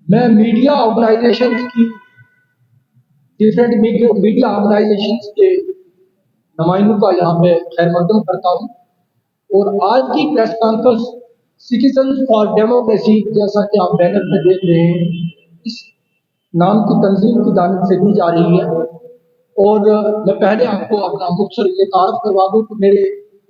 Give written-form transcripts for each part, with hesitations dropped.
मैं media organisation की different media organisation के नुमाइंदों का यहाँ पे खैर मकदम करता हूँ। और आज की press conference citizen for democracy, जैसा कि आप बैनर पे देख रहे हैं, इस नाम की तंजीम की जानिब से दी जा रही है। और मैं पहले आपको अपना मुख्तर ये तारफ करवा दूँ कि मेरे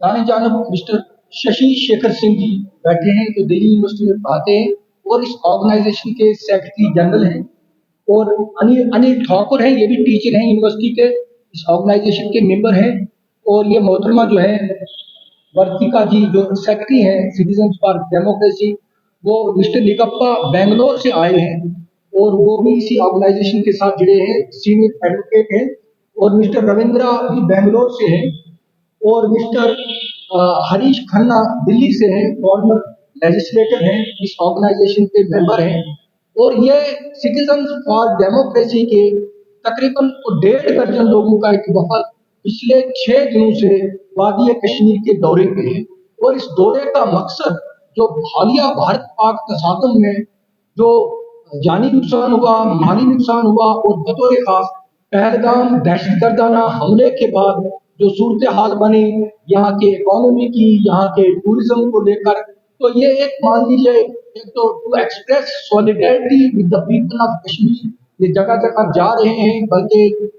दाने जानब मिस्टर शशि शेखर सिंह जी बैठे हैं, जो दिल्ली यूनिवर्सिटी में पढ़ाते हैं और इस ऑर्गेनाइजेशन के सेक्रेटरी जनरल हैं। और अनिल अनिल ठाकुर हैं, ये भी टीचर हैं यूनिवर्सिटी के, इस ऑर्गेनाइजेशन के मेंबर हैं। और ये मोहतरमा जो है वर्तिका जी, जो सेक्रेटरी हैं सिटीजन फॉर डेमोक्रेसी, वो मिस्टर निकप्पा बेंगलोर से आए हैं और वो भी इसी ऑर्गेनाइजेशन के साथ जुड़े हैं, सीनियर एडवोकेट हैं। और मिस्टर रविंद्रा भी बेंगलोर से हैं। और मिस्टर हरीश खन्ना दिल्ली से हैं, फॉर्मर लेजिस्लेटर हैं, इस ऑर्गेनाइजेशन के मेंबर हैं। और ये सिटीजन फॉर डेमोक्रेसी के तकरीबन 1.5 दर्जन लोगों का एक वफद पिछले 6 दिनों से वादी कश्मीर के दौरे पे है। और इस दौरे का मकसद, जो हालिया भारत पाक तसादम में जो जानी नुकसान हुआ, माली नुकसान हुआ, और बतौर खास पहलगाम दहशतगर्दाना हमले के बाद जो सूरत हाल बनी यहाँ के इकोनॉमी की, यहाँ के टूरिज्म को लेकर, तो ये एक मान लीजिए, एक तो to express solidarity with the people of Kashmir, ये जगह जगह जा रहे हैं, बल्कि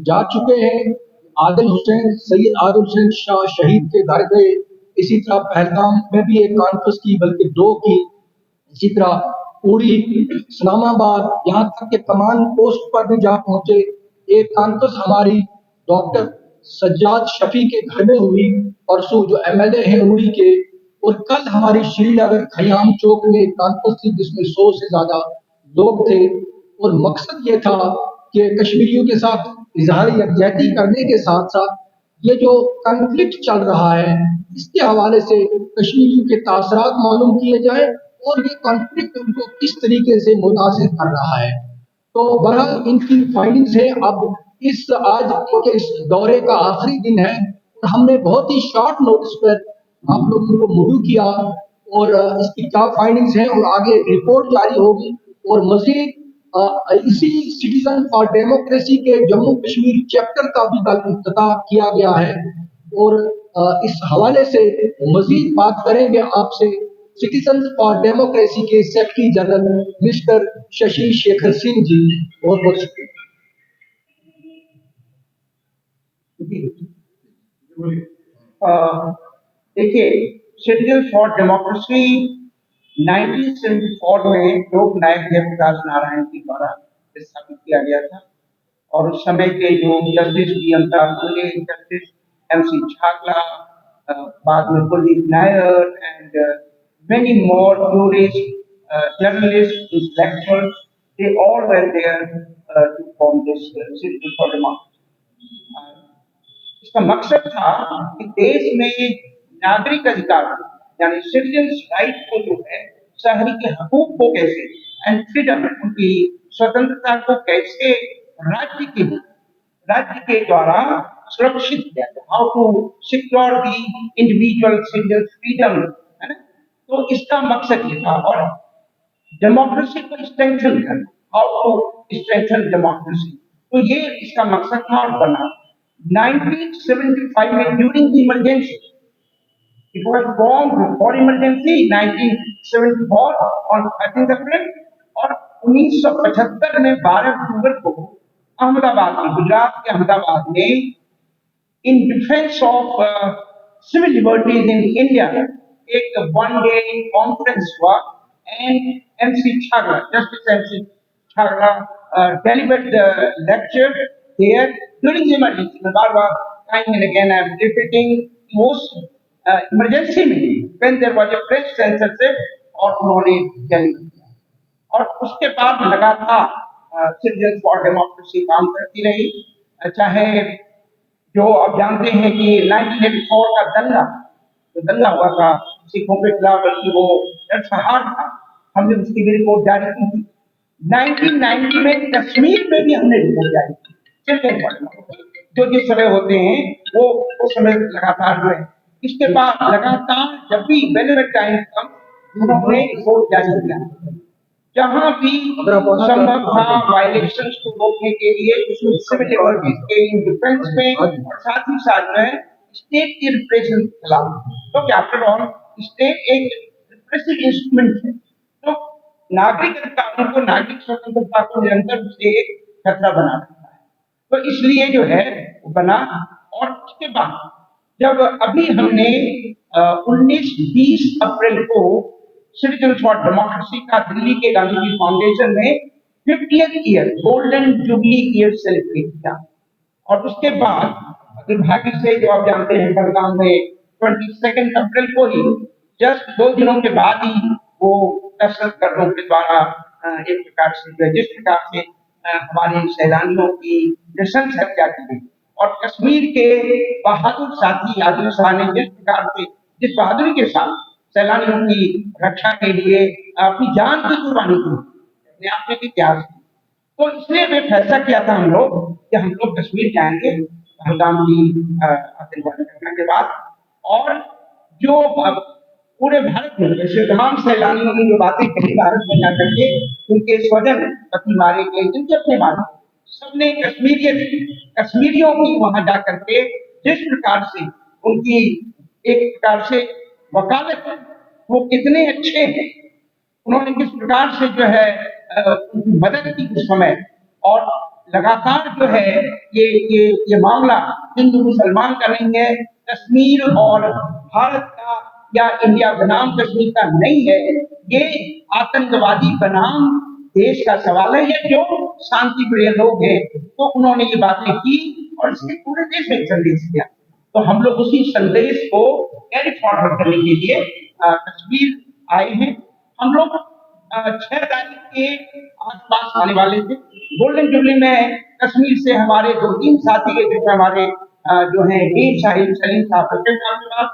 जा चुके हैं। आदिल हुसैन, सैयद आदिल हुसैन शाह शहीद के घर गए। इसी तरह पहलगाम में भी एक कॉन्फ्रेंस की, बल्कि दो की। इसी तरह उड़ी, इस्लामाबाद, यहाँ तक के कमान पोस्ट पर भी जा पहुंचे। एक कॉन्फ्रेंस हमारी डॉक्टर सज्जाद शफी के घर में हुई परसों, जो एमएलए हैं उड़ी के। और कल हमारी श्रीनगर खयाम चौक में एक कॉन्फ्रेंस थी, जिसमें 100 से ज्यादा लोग थे। और मकसद ये था कि कश्मीरियों के साथ इजहार यकजहती करने के साथ साथ ये जो कॉन्फ्लिक्ट चल रहा है, इसके हवाले से कश्मीरियों के तासरात मालूम किए जाए और ये कॉन्फ्लिक्ट उनको किस तरीके से मुतासिर कर रहा है। तो बहरहाल इनकी फाइंडिंग्स है। अब इस आज के इस दौरे का आखिरी दिन है और हमने बहुत ही शॉर्ट नोटिस पर आप लोगों को मदऊ किया। और इसकी क्या फाइंडिंग्स हैं और आगे रिपोर्ट जारी होगी। और मजीद इसी सिटीजन फॉर डेमोक्रेसी के जम्मू कश्मीर चैप्टर का भी कल इफ्तिताह किया गया है। और इस हवाले से मजीद बात करेंगे आपसे सिटीजन फॉर डेमोक्रेसी के secretary general mister Shashi Shekhar Singh ji. बहुत बहुत शुक्रिया। देखिए, सिटीजन फॉर डेमोक्रेसी 1974 में लोक नायक जयप्रकाश नारायण जी द्वारा स्थापित किया गया था। और उस समय के जो जस्टिस डी अमिताभ फुले, जस्टिस एम.सी. छागला, बाद में Kuldeep Nair and many more tourists, journalists, intellectuals, they all were there to form this Citizen for Democracy. इसका मकसद था कि देश में नागरिक अधिकार, यानी सिटीजन्स राइट को जो है, शहरी के हकूक को कैसे एंड फ्रीडम, उनकी स्वतंत्रता को कैसे राज्य के राज्य के द्वारा सुरक्षित किया जाए, how to secure the individual citizen freedom, है ना। तो इसका मकसद ये था। और डेमोक्रेसी को स्ट्रेंथन करना, हाउ टू स्ट्रेंथन डेमोक्रेसी, तो ये इसका मकसद था और बना। 1975 में during the emergency, it was formed for emergency 1974 on 13th April, और 1975 में 12 अक्टूबर को अहमदाबाद में, गुजरात के अहमदाबाद में, in defense of civil liberties in India, एक वन डे कॉन्फ्रेंस हुआ। And MC Chagla, justice MC Chagla delivered the lecture there during the emergency। मैं बार बार time and again I am repeating, उस इमरजेंसी में when there was a press censorship, और उन्होंने deliver किया। और उसके बाद लगातार सिटीजन फॉर डेमोक्रेसी काम करती रही। चाहे जो आप जानते हैं कि 1984 का दंगा, जो दंगा हुआ था सिखों के खिलाफ, बल्कि वो नरसंहार था, हमने उसकी भी रिपोर्ट जारी की थी। 1990 में कश्मीर में भी हमने रिपोर्ट जारी की। सिटीजन फॉर डेमोक्रेसी जो जिस समय होते हैं वो उस समय लगातार जो है, इसके बाद लगातार जब भी वेलवेट टाइम कम, उन्होंने रिपोर्ट जारी किया। जहाँ भी अगर आप आना संभव चाहते था हैं, वायलेशंस को रोकने के लिए सिविल लिबर्टीज के डिफेंस में, और साथ ही साथ जो है स्टेट की रिप्रेशन के खिलाफ, तो आफ्टर ऑल स्टेट एक रिप्रेसिव इंस्ट्रूमेंट है, तो नागरिक अधिकारों को, नागरिक स्वतंत्रता को निरंतर से एक खतरा बना रखा है। तो इसलिए जो है वो बना। और उसके बाद जब अभी हमने 19-20 अप्रैल को सिटीजन फॉर डेमोक्रेसी का दिल्ली के गांधी जी फाउंडेशन में 50th year golden jubilee year celebrate किया, और उसके बाद दुर्भाग्य से जो आप जानते हैं बड़गांव में 22 अप्रैल को ही जस्ट 2 दिनों के बाद ही वो दहशतगर्दों के द्वारा एक प्रकार से जिस प्रकार से हमारे सैलानियों की नृशंस हत्या की गई, और कश्मीर के बहादुर साथी आदिल शाह ने जिस प्रकार से, जिस बहादुरी के साथ सैलानियों की रक्षा के लिए अपनी जान की कुर्बानी की, अपने आप में इतिहास। तो इसलिए मैं फैसला किया था हम लोग कि हम लोग कश्मीर जाएंगे पहलगाम की आतंकवादी घटना के बाद, और जो पूरे भारत में जैसे तमाम सैलानियों ने जो बातें कही भारत में जाकर के, उनके स्वजन पति मारे गए, जिनके अपने मारे, सबने कश्मीरियों की वहां जाकर के जिस प्रकार से उनकी एक प्रकार से वकालत, वो कितने अच्छे हैं, उन्होंने किस प्रकार से जो है उनकी मदद की उस समय, और लगातार जो है ये मामला हिंदू मुसलमान का नहीं है, कश्मीर और भारत का या इंडिया बनाम कश्मीर का नहीं है, ये आतंकवादी बनाम देश का सवाल है। ये जो शांति प्रिय लोग हैं, तो उन्होंने ये बातें की और इसके पूरे देश में संदेश दिया। तो हम लोग उसी संदेश को कैरी फॉरवर्ड करने के लिए कश्मीर आए हैं। हम लोग 6 तारीख के आसपास आने वाले थे। गोल्डन जुबली में कश्मीर से हमारे 2-3 साथी है, जो हमारे जो है मीर साहिब सलीम साहब प्रेसिडेंट साहब के पास,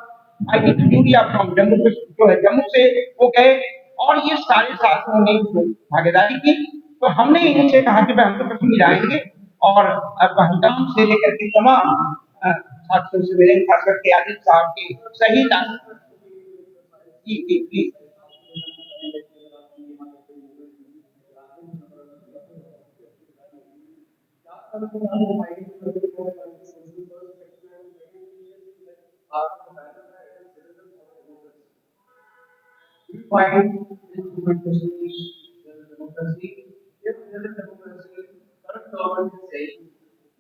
आई खजूरिया फ्रॉम जम्मू, जो है जम्मू से वो गए, और ये सारे साथियों ने भागीदारी की। तो हमने इनसे कहा कि भाई हम तो कश्मीर आएंगे, और पहलगाम से लेकर के तमाम साथियों से मिलेंगे, खास करके आदिल साहब के शहीद जी। find this movement democracy, if there is democracy, current government is saying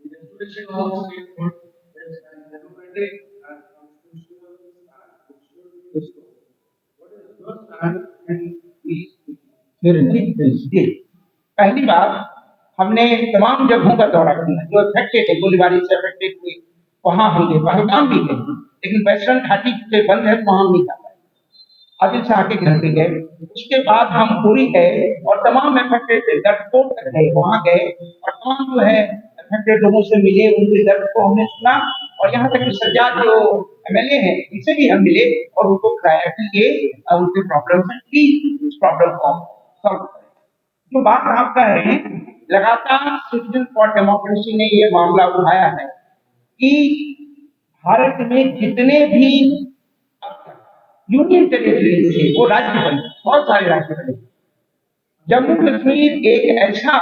the institution of statehood is democratic and constitutional and should be restored. What is your stand and please? जी, पहली बार हमने तमाम जगहों का दौरा किया जो अफेक्टेड है, गोलीबारी से अफेक्टेड हुए, वहां हम गए, पहलगाम भी गए, लेकिन वेस्टर्न घाटी से बंद है, वहां नहीं जा पाए। आदिल शाह के घर पे गए, उसके बाद हम पूरी गए और तमाम अफेक्टेड थे गढ़कोट तक गए, वहां गए और तमाम जो है अफेक्टेड लोगों से मिले, उनके दर्द को हमने सुना, और यहाँ तक कि सज्जाद जो एमएलए हैं उनसे भी हम मिले और उनको बताया कि ये उनके प्रॉब्लम है, प्लीज इस प्रॉब्लम को सॉल्व करें। जो बात आप कह रहे हैं, लगातार सिटीजन फॉर डेमोक्रेसी ने ये मामला उठाया है कि भारत में जितने भी यूनियन टेरिटरी थे वो राज्य बने, बहुत सारे राज्य बने। जम्मू कश्मीर एक ऐसा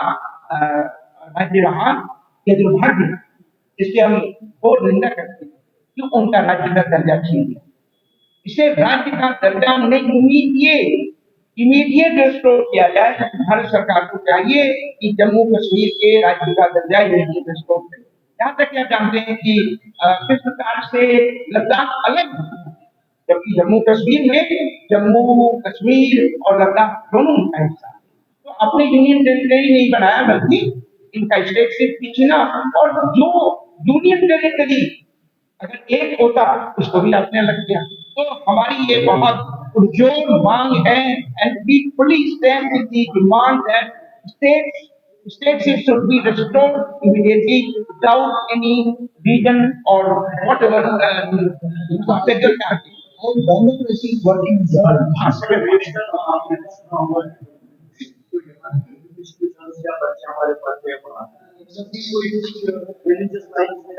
राज्य रहा, ये दुर्भाग्य जिसके हम बहुत निंदा करते हैं कि उनका राज्य का दर्जा छीन लिया। इसे राज्य का दर्जा उन्हें इमीडिएट रिस्टोर किया जाए। भारत सरकार को चाहिए कि जम्मू कश्मीर के राज्य का दर्जा इमीडिएट रिस्टोर करें। यहाँ तक कि आप जानते हैं कि किस प्रकार से लद्दाख अलग, जबकि जम्मू कश्मीर में जम्मू कश्मीर और लद्दाख दोनों का हिस्सा, तो अपने यूनियन टेरिटरी नहीं बनाया, बल्कि इनका स्टेटशिप भी छीना। और जो यूनियन टेरिटरी अगर एक होता उसको भी आपने अलग किया। तो हमारी ये बहुत पुरजोर मांग है, and we fully stand with the demand that stateship should be restored immediately without any reason or whatever federal charges. how democracy is working in सभी को रिलीजियस लाइफ में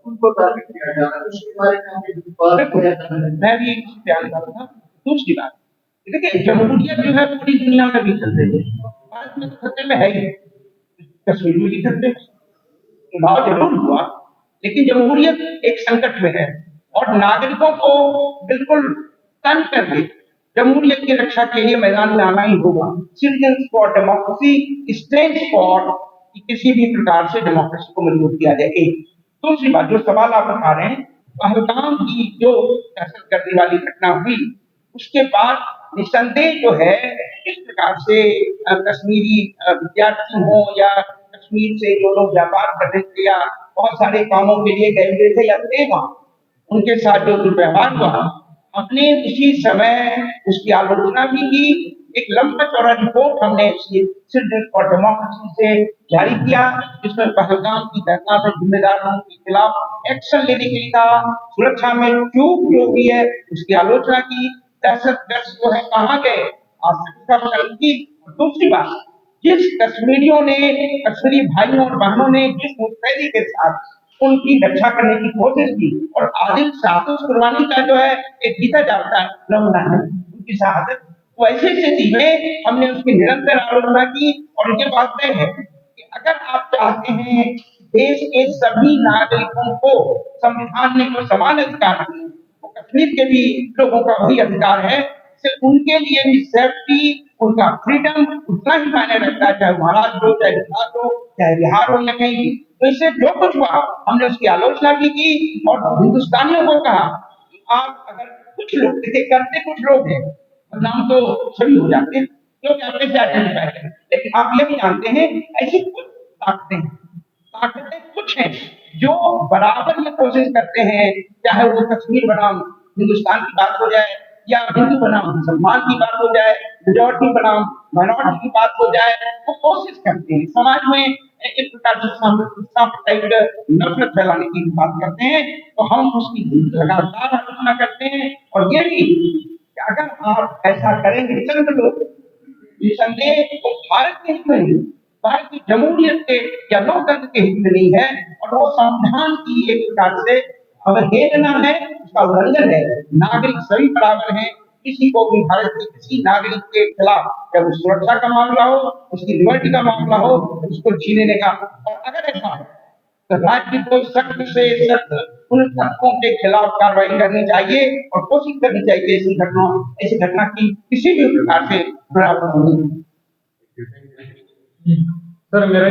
उनको टारगेट किया जा रहा है, उसके बारे में हमें बात किया जा रहा है। मैं भी ख्याल कर रहा था। दूसरी बात, देखिए जमहूरियत जो है पूरी दुनिया में भी चल रही है, भारत में तो खतरे में है ही, कश्मीर में भी खतरे में। चुनाव जरूर हुआ, लेकिन जमहूरियत एक संकट में है और नागरिकों को बिल्कुल तन करके जमहूरियत की रक्षा के लिए मैदान में आना ही होगा। Citizens for democracy stands for कि किसी भी प्रकार से डेमोक्रेसी को मजबूत किया जाए। एक दूसरी बात, जो सवाल आप उठा रहे हैं, पहलगाम की जो दहशतगर्दी वाली घटना हुई, उसके बाद निस्संदेह जो है इस प्रकार से कश्मीरी विद्यार्थी हो या कश्मीर से जो लोग व्यापार करने के लिए या बहुत सारे कामों के लिए गए हुए थे या थे वहां, उनके साथ जो दुर्व्यवहार हुआ, हमने उसी समय उसकी आलोचना भी की। एक लंबा चौड़ा रिपोर्ट हमने सिटीजन फॉर डेमोक्रेसी से जारी किया, जिसमें पहलगाम की घटना में जिम्मेदारों के खिलाफ एक्शन लेने के लिए कहा, सुरक्षा में चूक जो भी है उसकी आलोचना की, दहशतगर्द जो है कहाँ गए, आज की। दूसरी बात, जिस कश्मीरियों ने, कश्मीरी भाइयों और बहनों ने जिस मुस्तैदी के साथ उनकी रक्षा करने की कोशिश की, और आदिल शाह कुर्बानी का जो है एक जीता जाता नमूना है उनकी शहादत, वैसी स्थिति में हमने उसकी निरंतर आलोचना की। और ये बात तय है कि अगर आप चाहते हैं देश के सभी नागरिकों को संविधान ने जो समान अधिकार दिए, तो कश्मीर के भी लोगों का वही अधिकार है, सिर्फ उनके लिए भी सेफ्टी, उनका फ्रीडम उतना ही मायने रखता है, चाहे महाराष्ट्र हो, चाहे गुजरात हो, चाहे बिहार हो या कहीं भी। तो इससे जो कुछ हुआ हमने उसकी आलोचना भी की और हिंदुस्तानियों को कहा कि आप अगर कुछ लोग देखिए, करते कुछ लोग हैं, नाम तो सभी हो जाते हैं, क्योंकि आप कैसे आइडेंटिफाई करें, लेकिन आप ये भी जानते हैं ऐसी कुछ ताकतें हैं, ताकतें कुछ हैं जो बराबर ये कोशिश करते हैं, चाहे वो कश्मीर बनाम हिंदुस्तान की बात हो जाए या हिंदू बनाम मुसलमान की बात हो जाए, मेजोरिटी बनाम माइनॉरिटी की बात हो जाए, वो कोशिश करते हैं समाज में एक प्रकार से सांप्रदायिक नफरत फैलाने की बात करते हैं। तो हम उसकी लगातार आलोचना करते हैं, और ये भी कि अगर आप ऐसा करेंगे चंद लोग, निसंदेह वो भारत के हित में नहीं, भारत की जमहूरियत के या लोकतंत्र के हित में नहीं है, और वो संविधान की एक प्रकार से अवहेलना है, उसका उल्लंघन है। नागरिक सभी बराबर हैं, किसी को भी भारत के किसी नागरिक के खिलाफ, चाहे वो सुरक्षा का मामला हो, उसकी लिबर्टी का मामला हो, उसको छीनने का, और अगर ऐसा हो तो राज्य को सख्त से सख्त उन तत्वों के खिलाफ कार्रवाई करनी चाहिए और कोशिश करनी चाहिए ऐसी घटना की किसी भी प्रकार से बराबर होनी। सर मेरा